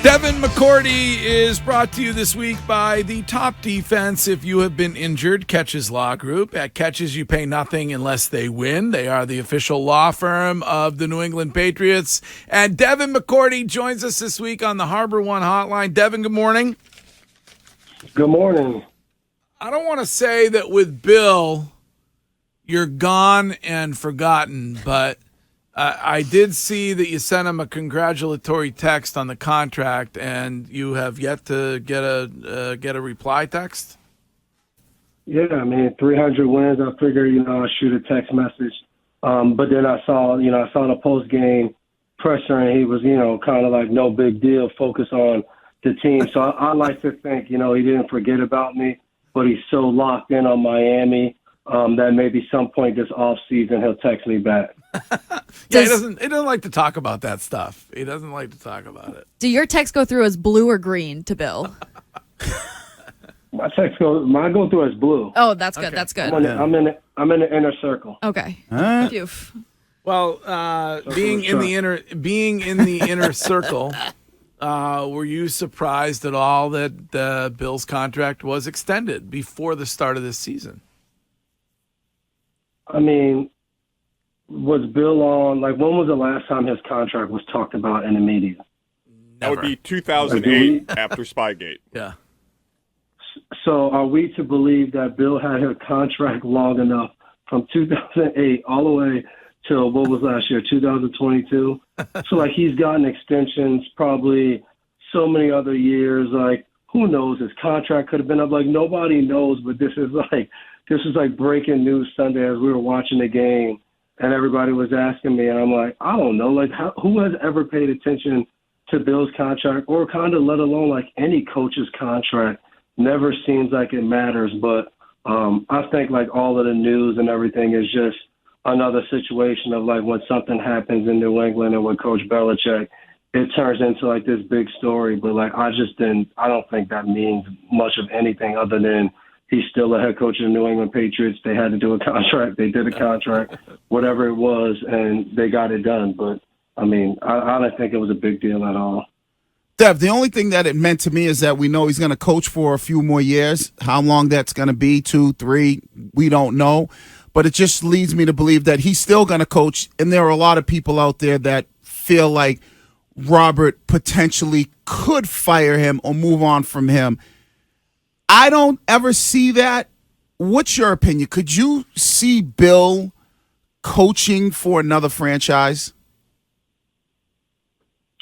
Devin McCourty is brought to you this week by the top defense. If you have been injured, Catches Law Group. At Catches, you pay nothing unless they win. They are the official law firm of the New England Patriots. And Devin McCourty joins us this week on the Harbor One Hotline. Devin, good morning. Good morning. I don't want to say that with Bill, you're gone and forgotten, but I did see that you sent him a congratulatory text on the contract, and you have yet to get a reply text. Yeah, I mean, 300 wins. I figured, I'll shoot a text message. But then I saw the post game presser, and he was, kind of like no big deal, focus on the team. So I like to think, he didn't forget about me, but he's so locked in on Miami that maybe some point this off season he'll text me back. Yeah, he doesn't like to talk about that stuff. He doesn't like to talk about it. Do your texts go through as blue or green to Bill? Mine go through as blue. Oh, that's good. Okay. That's good. I'm in the inner circle. Okay. Phew. Well, being in the inner circle, were you surprised at all that Bill's contract was extended before the start of this season? I mean, was Bill on, when was the last time his contract was talked about in the media? That would be 2008 after Spygate. Yeah. So are we to believe that Bill had his contract long enough from 2008 all the way till what was last year, 2022? So, he's gotten extensions probably so many other years. Who knows? His contract could have been up. Nobody knows, but this is breaking news Sunday as we were watching the game, and everybody was asking me, and I'm like, I don't know. Who has ever paid attention to Bill's contract, or kind of let alone any coach's contract? Never seems like it matters, but I think all of the news and everything is just another situation of when something happens in New England and with Coach Belichick, it turns into this big story. But I don't think that means much of anything other than he's still a head coach of the New England Patriots. They had to do a contract. They did a contract, whatever it was, and they got it done. But, I mean, I don't think it was a big deal at all. Dev, the only thing that it meant to me is that we know he's going to coach for a few more years. How long that's going to be, 2, 3, we don't know. But it just leads me to believe that he's still going to coach, and there are a lot of people out there that feel like Robert potentially could fire him or move on from him. I don't ever see that. What's your opinion? Could you see Bill coaching for another franchise?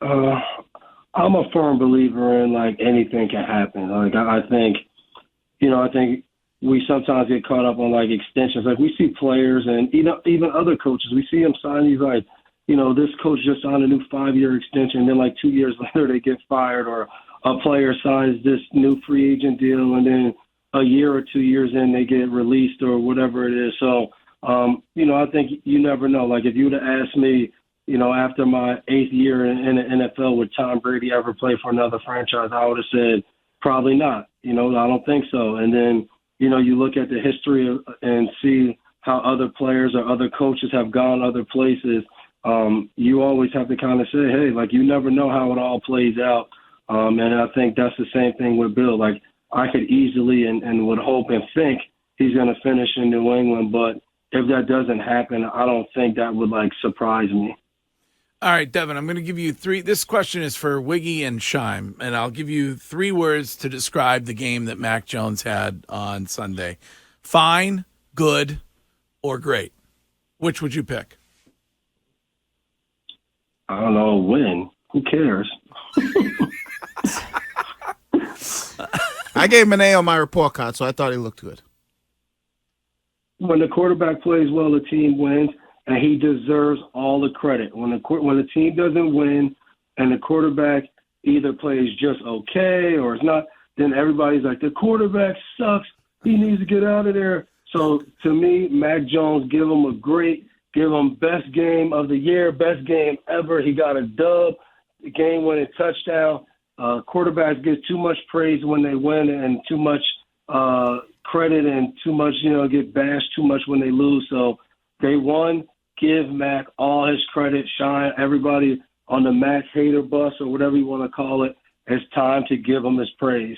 I'm a firm believer in anything can happen. I think we sometimes get caught up on extensions. We see players and even other coaches. We see them sign these this coach just signed a new 5-year extension, and then 2 years later they get fired, or a player signs this new free agent deal, and then a year or 2 years in they get released or whatever it is. So, I think you never know. If you would have asked me, after my 8th year in the NFL, would Tom Brady ever play for another franchise? I would have said probably not. I don't think so. And then, you look at the history and see how other players or other coaches have gone other places. You always have to kind of say, hey, you never know how it all plays out. And I think that's the same thing with Bill. I could easily and would hope and think he's going to finish in New England, but if that doesn't happen, I don't think that would surprise me. All right, Devin, I'm going to give you 3. This question is for Wiggy and Shime, and I'll give you 3 words to describe the game that Mac Jones had on Sunday. Fine, good, or great. Which would you pick? I don't know, win. Who cares? I gave him an A on my report card, so I thought he looked good. When the quarterback plays well, the team wins, and he deserves all the credit. When the team doesn't win and the quarterback either plays just okay or it's not, then everybody's like, the quarterback sucks. He needs to get out of there. So, to me, Mac Jones, give him best game of the year, best game ever. He got a dub, game-winning touchdown. Quarterbacks get too much praise when they win and too much credit and too much, get bashed too much when they lose. So they won. Give Mac all his credit, shine everybody on the Mac hater bus or whatever you want to call it. it's time to give him his praise.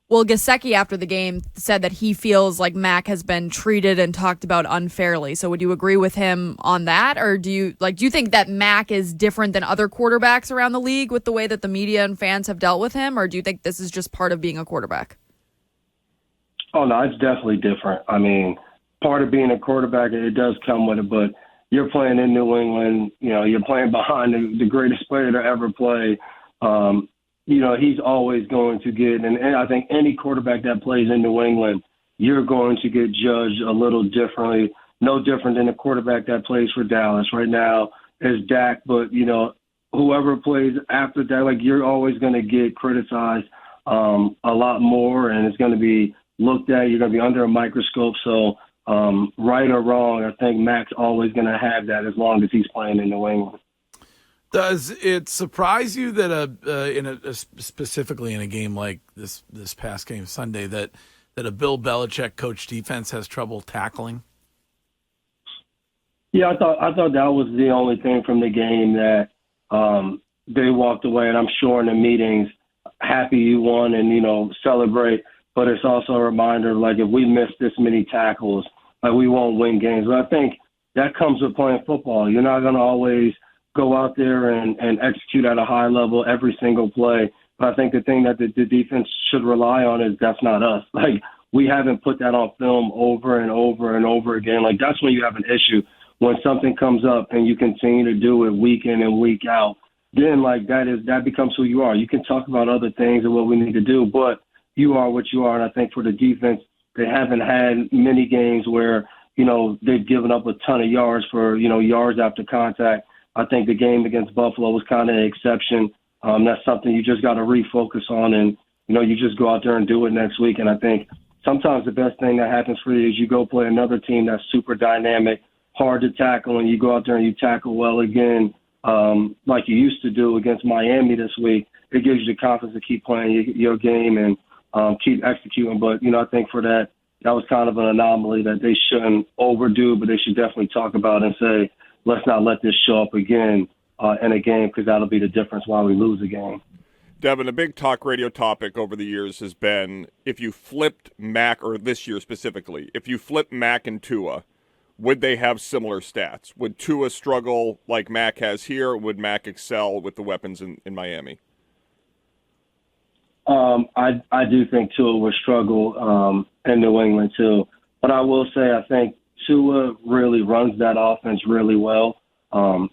Well, Gesicki after the game said that he feels like Mac has been treated and talked about unfairly. So would you agree with him on that? Or do you think that Mac is different than other quarterbacks around the league with the way that the media and fans have dealt with him? Or do you think this is just part of being a quarterback? Oh, no, it's definitely different. I mean, part of being a quarterback, it does come with it, but you're playing in New England, you're playing behind the greatest player to ever play. He's always going to get, and I think any quarterback that plays in New England, you're going to get judged a little differently, no different than the quarterback that plays for Dallas right now is Dak. But, whoever plays after Dak, you're always going to get criticized a lot more, and it's going to be looked at. You're going to be under a microscope. So right or wrong, I think Mac's always going to have that as long as he's playing in New England. Does it surprise you that specifically in a game like this past game Sunday that a Bill Belichick coach defense has trouble tackling? Yeah, I thought that was the only thing from the game that they walked away, and I'm sure in the meetings, happy you won and celebrate. But it's also a reminder, if we miss this many tackles, we won't win games. But I think that comes with playing football. You're not going to always go out there and execute at a high level every single play. But I think the thing that the defense should rely on is that's not us. We haven't put that on film over and over and over again. That's when you have an issue. When something comes up and you continue to do it week in and week out, then that becomes who you are. You can talk about other things and what we need to do, but you are what you are. And I think for the defense, they haven't had many games where, they've given up a ton of yards for, yards after contact. I think the game against Buffalo was kind of an exception. That's something you just got to refocus on, and, you just go out there and do it next week. And I think sometimes the best thing that happens for you is you go play another team that's super dynamic, hard to tackle, and you go out there and you tackle well again, like you used to do against Miami this week. It gives you the confidence to keep playing your game and keep executing. But, I think for that was kind of an anomaly that they shouldn't overdo, but they should definitely talk about and say, let's not let this show up again in a game, because that'll be the difference why we lose a game. Devin, a big talk radio topic over the years has been if you flipped Mac, or this year specifically, if you flipped Mac and Tua, would they have similar stats? Would Tua struggle like Mac has here, or would Mac excel with the weapons in Miami? I do think Tua would struggle in New England too. But I will say I think Tua really runs that offense really well.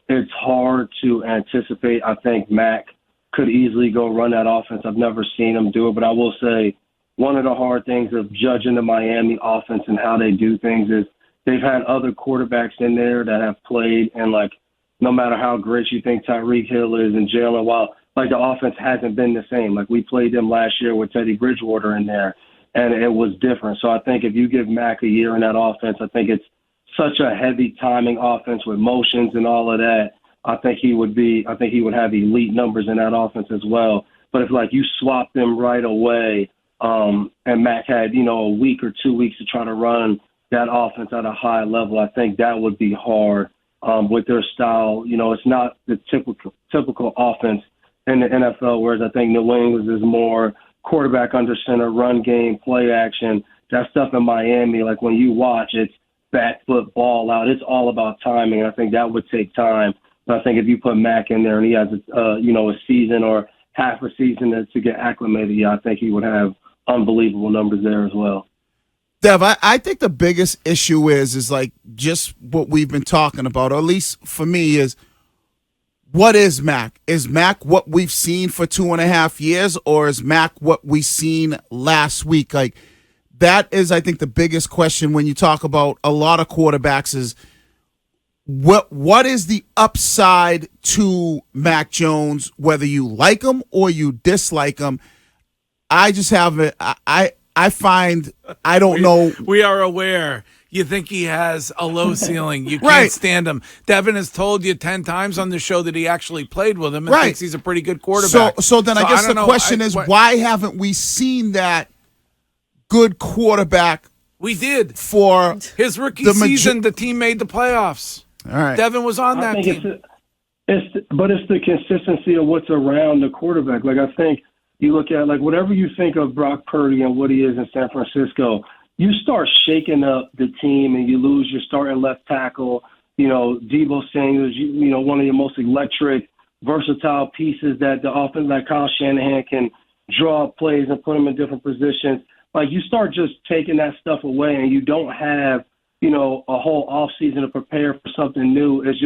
It's hard to anticipate. I think Mac could easily go run that offense. I've never seen him do it, but I will say one of the hard things of judging the Miami offense and how they do things is they've had other quarterbacks in there that have played, and no matter how great you think Tyreek Hill is and Jalen, while the offense hasn't been the same. We played them last year with Teddy Bridgewater in there, and it was different. So I think if you give Mac a year in that offense, I think it's such a heavy timing offense with motions and all of that. I think he would have elite numbers in that offense as well. But if you swap them right away, and Mac had, a week or 2 weeks to try to run that offense at a high level, I think that would be hard with their style. It's not the typical offense in the NFL, whereas I think New England is more quarterback under center, run game, play action. That stuff in Miami, when you watch, it's back foot, ball out. It's all about timing. I think that would take time. But I think if you put Mac in there and he has a season or half a season to get acclimated, I think he would have unbelievable numbers there as well. Dev, I think the biggest issue is just what we've been talking about, or at least for me, is what is Mac? Is Mac what we've seen for 2.5 years, or is Mac what we seen last week? That is, I think, the biggest question when you talk about a lot of quarterbacks is what is the upside to Mac Jones, whether you like him or you dislike him. I just have it. I find I don't know. We are aware. You think he has a low ceiling. You can't Right. stand him. Devin has told you 10 times on the show that he actually played with him and Right. thinks he's a pretty good quarterback. So then I guess don't the know. question is, why haven't we seen that good quarterback We did. for His rookie The season, the team made the playoffs. all right? Devin was on I that think team. it's the consistency of what's around the quarterback. I think you look at, like, whatever you think of Brock Purdy and what he is in San Francisco, you start shaking up the team and you lose your starting left tackle, Debo Samuels, one of your most electric, versatile pieces that the offense, like Kyle Shanahan can draw up plays and put them in different positions. Like, you start just taking that stuff away and you don't have, a whole offseason to prepare for something new. It's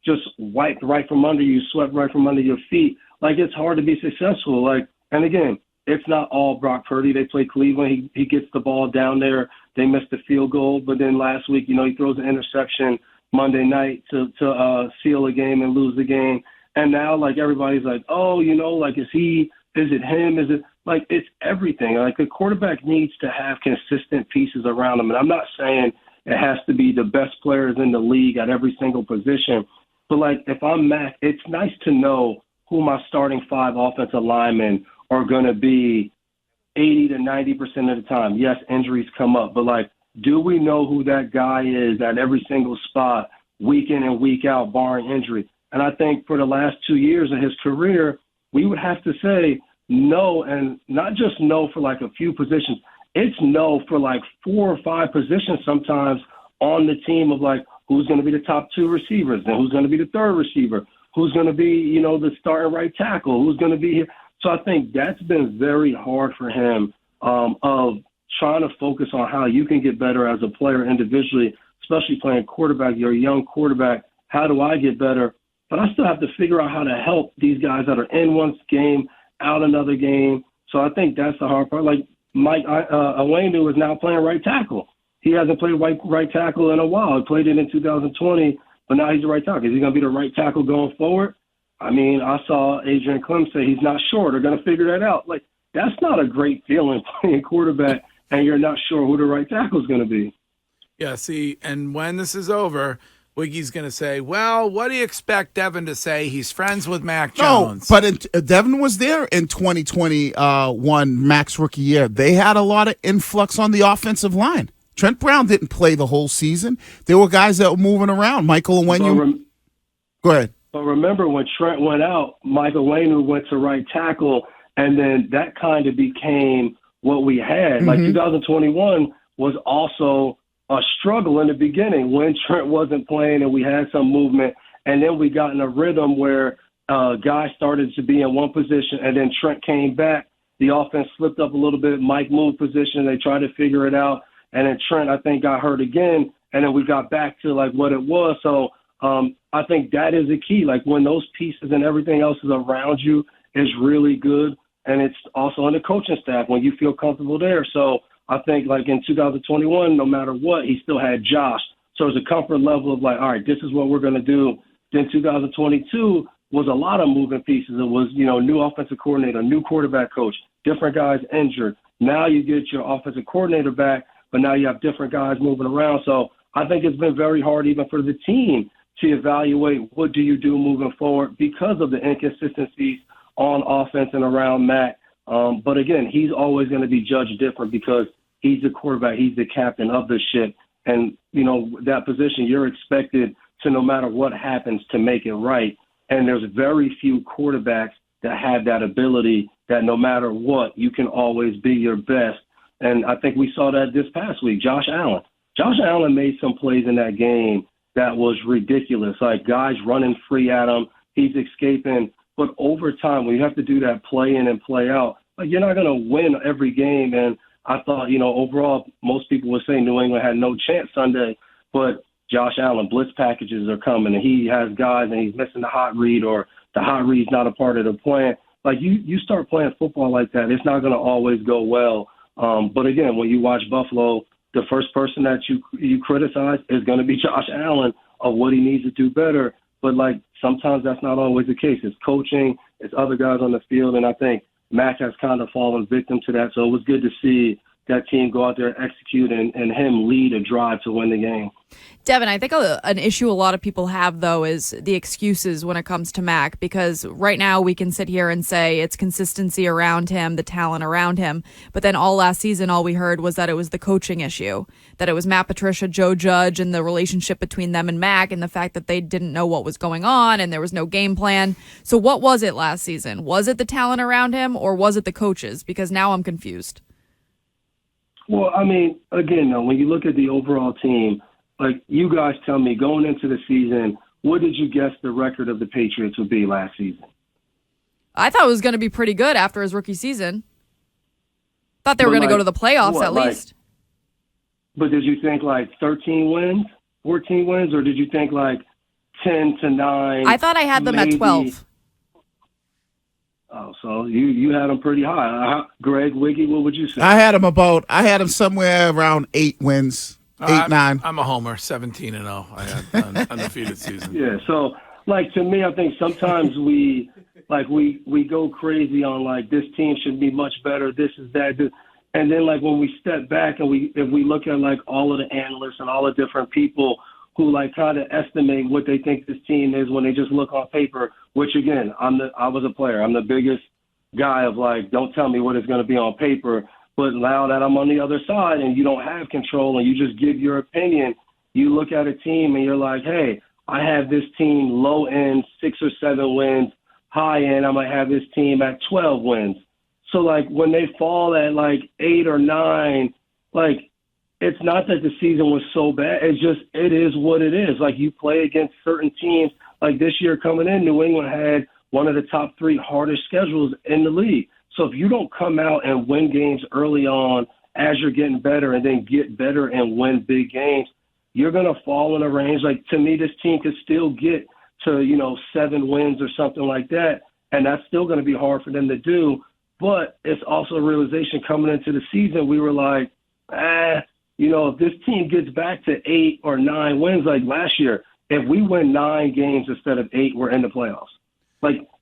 just wiped right from under you, swept right from under your feet. Like, it's hard to be successful. Like, and again, it's not all Brock Purdy. They play Cleveland. He gets the ball down there. They missed the field goal. But then last week, he throws an interception Monday night to seal the game and lose the game. And now, like, everybody's like, oh, like, is it him? Is it, like, it's everything. Like, the quarterback needs to have consistent pieces around him. And I'm not saying it has to be the best players in the league at every single position. But, like, if I'm Mac, it's nice to know who my starting 5 offensive linemen are going to be 80 to 90% of the time. Yes, injuries come up, but, like, do we know who that guy is at every single spot, week in and week out, barring injury? And I think for the last 2 years of his career, we would have to say no, and not just no for, like, a few positions. It's no for, like, 4 or 5 positions sometimes on the team of, like, who's going to be the top 2 receivers, and who's going to be the third receiver, who's going to be, the starting right tackle, who's going to be here. So I think that's been very hard for him of trying to focus on how you can get better as a player individually, especially playing quarterback. You're a young quarterback. How do I get better? But I still have to figure out how to help these guys that are in one game, out another game. So I think that's the hard part. Like Mike Onwenu is now playing right tackle. He hasn't played right tackle in a while. He played it in 2020, but now he's the right tackle. Is he going to be the right tackle going forward? I mean, I saw Adrian Clem say he's not sure. They're going to figure that out. Like, that's not a great feeling playing quarterback and you're not sure who the right tackle is going to be. Yeah, see, and when this is over, Wiggy's going to say, well, what do you expect Devin to say? He's friends with Mac Jones. No, but Devin was there in 2021, Mac's rookie year. They had a lot of influx on the offensive line. Trent Brown didn't play the whole season. There were guys that were moving around. Michael Onwenu. Go ahead. But remember, when Trent went out, Michael Onwenu went to right tackle, and then that kind of became what we had. Mm-hmm. Like 2021 was also a struggle in the beginning when Trent wasn't playing and we had some movement, and then we got in a rhythm where guys started to be in one position, and then Trent came back. The offense slipped up a little bit. Mike moved position. They tried to figure it out, and then Trent, I think, got hurt again, and then we got back to, like, what it was. So I think that is the key. Like, when those pieces and everything else is around you is really good, and it's also on the coaching staff when you feel comfortable there. So I think, like, in 2021, no matter what, he still had Josh. So there's a comfort level of, like, all right, this is what we're going to do. Then 2022 was a lot of moving pieces. It was, new offensive coordinator, new quarterback coach, different guys injured. Now you get your offensive coordinator back, but now you have different guys moving around. So I think it's been very hard even for the team to evaluate what do you do moving forward because of the inconsistencies on offense and around Mac. But again, he's always going to be judged different because he's the quarterback, he's the captain of the ship. And, that position, you're expected to, no matter what happens, to make it right. And there's very few quarterbacks that have that ability that no matter what, you can always be your best. And I think we saw that this past week. Josh Allen made some plays in that game that was ridiculous, like guys running free at him. He's escaping. But over time, when you have to do that play in and play out, like, you're not going to win every game. And I thought, overall, most people would say New England had no chance Sunday. But Josh Allen, blitz packages are coming, and he has guys, and he's missing the hot read, or the hot read's not a part of the plan. Like, you start playing football like that, it's not going to always go well. But again, when you watch Buffalo, the first person that you criticize is going to be Josh Allen of what he needs to do better. But, like, sometimes that's not always the case. It's coaching, it's other guys on the field, and I think Mac has kind of fallen victim to that. So it was good to see that team go out there and execute and him lead a drive to win the game. Devin, I think an issue a lot of people have, though, is the excuses when it comes to Mac, because right now we can sit here and say it's consistency around him, the talent around him. But then all last season, all we heard was that it was the coaching issue, that it was Matt Patricia, Joe Judge, and the relationship between them and Mac, and the fact that they didn't know what was going on and there was no game plan. So what was it last season? Was it the talent around him, or was it the coaches? Because now I'm confused. Well, I mean, again, though, when you look at the overall team, like, you guys tell me, going into the season, what did you guess the record of the Patriots would be last season? I thought it was going to be pretty good after his rookie season. Thought they were going to go to the playoffs at least. But did you think 13 wins, 14 wins, or did you think 10 to 9? I thought I had them at 12. Oh, so you had them pretty high. Greg, Wiggy, what would you say? I had them somewhere around 8 wins. 8-9. I'm a homer, 17-0. I had an undefeated season. Yeah, so to me, I think sometimes we go crazy on this team should be much better. This is that, this. And then when we step back and if we look at all of the analysts and all the different people who kind of estimate what they think this team is when they just look on paper. Which again, I was a player. I'm the biggest guy of don't tell me what it's going to be on paper. But now that I'm on the other side and you don't have control and you just give your opinion, you look at a team and you're like, hey, I have this team low end 6 or 7 wins, high end I might have this team at 12 wins. So when they fall at 8 or 9, it's not that the season was so bad. It's just it is what it is. You play against certain teams. This year coming in, New England had one of the top 3 hardest schedules in the league. So if you don't come out and win games early on as you're getting better and then get better and win big games, you're going to fall in a range. To me, this team could still get to, 7 wins or something like that, and that's still going to be hard for them to do. But it's also a realization coming into the season, we were like, if this team gets back to 8 or 9 wins like last year, if we win 9 games instead of 8, we're in the playoffs.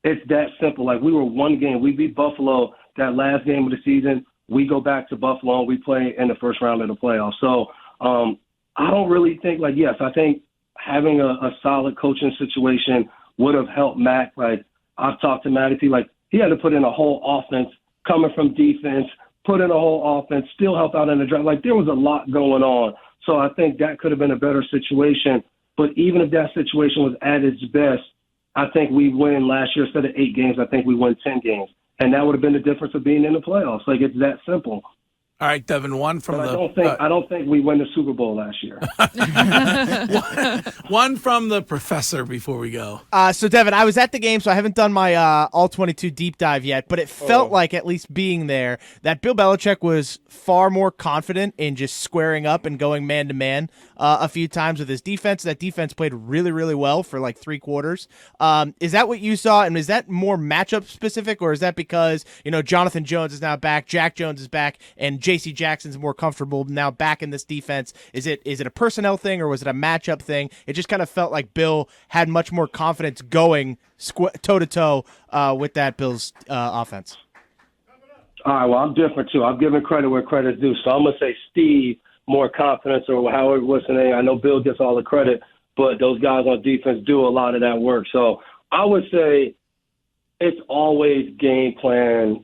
It's that simple. We were 1 game. We beat Buffalo that last game of the season. We go back to Buffalo and we play in the first round of the playoffs. So I don't really think, yes, I think having a solid coaching situation would have helped Mac. I've talked to Matty, he had to put in a whole offense coming from defense, put in a whole offense, still help out in the draft. There was a lot going on. So I think that could have been a better situation. But even if that situation was at its best, I think we win last year instead of 8 games. I think we won 10 games. And that would have been the difference of being in the playoffs. It's that simple. All right, Devin, one from I don't think we win the Super Bowl last year. one from the professor before we go. So, Devin, I was at the game, so I haven't done my All-22 deep dive yet, but it felt like, at least being there, that Bill Belichick was far more confident in just squaring up and going man-to-man a few times with his defense. That defense played really, really well for 3 quarters. Is that what you saw, and is that more matchup-specific, or is that because, Jonathan Jones is now back, Jack Jones is back, and J.C. Jackson's more comfortable now back in this defense? Is it a personnel thing, or was it a matchup thing? It just kind of felt like Bill had much more confidence going toe-to-toe with that Bills offense. All right, well, I'm different, too. I'm giving credit where credit's due. So I'm going to say Steve, more confidence, or however was the name. I know Bill gets all the credit, but those guys on defense do a lot of that work. So I would say it's always game plan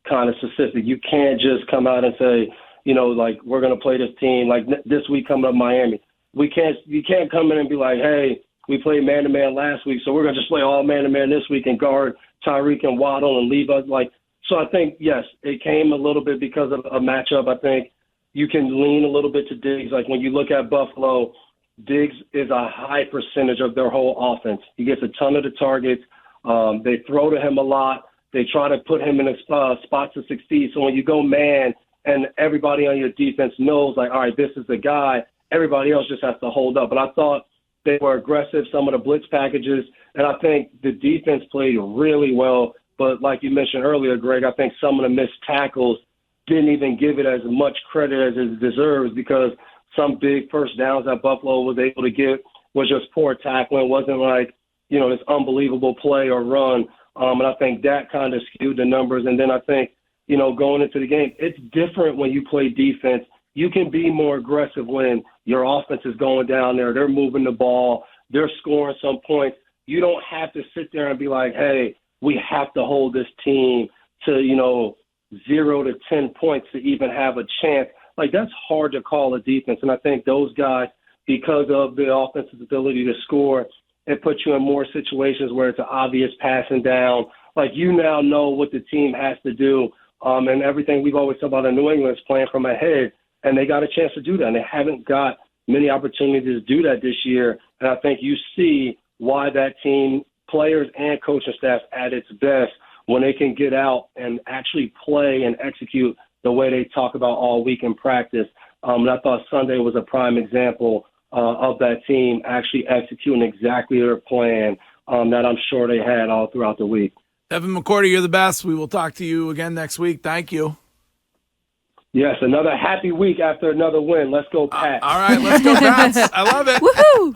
kind of specific. You can't just come out and say, we're going to play this team. This week coming up Miami. You can't come in and be like, hey, we played man-to-man last week, so we're going to just play all man-to-man this week and guard Tyreek and Waddle and leave us. So I think, yes, it came a little bit because of a matchup. I think you can lean a little bit to Diggs. When you look at Buffalo, Diggs is a high percentage of their whole offense. He gets a ton of the targets. They throw to him a lot. They try to put him in a spot to succeed. So when you go man and everybody on your defense knows, all right, this is the guy, everybody else just has to hold up. But I thought they were aggressive, some of the blitz packages, and I think the defense played really well. But like you mentioned earlier, Greg, I think some of the missed tackles didn't even give it as much credit as it deserves, because some big first downs that Buffalo was able to get was just poor tackling. It wasn't this unbelievable play or run. And I think that kind of skewed the numbers. And then I think, going into the game. It's different when you play defense. You can be more aggressive when your offense is going down there. They're moving the ball. They're scoring some points. You don't have to sit there and be like, hey, we have to hold this team to, 0 to 10 points to even have a chance. Like, that's hard to call a defense. And I think those guys, because of the offense's ability to score, it puts you in more situations where it's an obvious passing down. Like, you now know what the team has to do. And everything we've always talked about in New England is playing from ahead, and they got a chance to do that. And they haven't got many opportunities to do that this year. And I think you see why that team, players and coaching staff, at its best when they can get out and actually play and execute the way they talk about all week in practice. And I thought Sunday was a prime example of that team actually executing exactly their plan that I'm sure they had all throughout the week. Devin McCourty, you're the best. We will talk to you again next week. Thank you. Yes, another happy week after another win. Let's go, Pats. All right, let's go, Pats. I love it. Woohoo!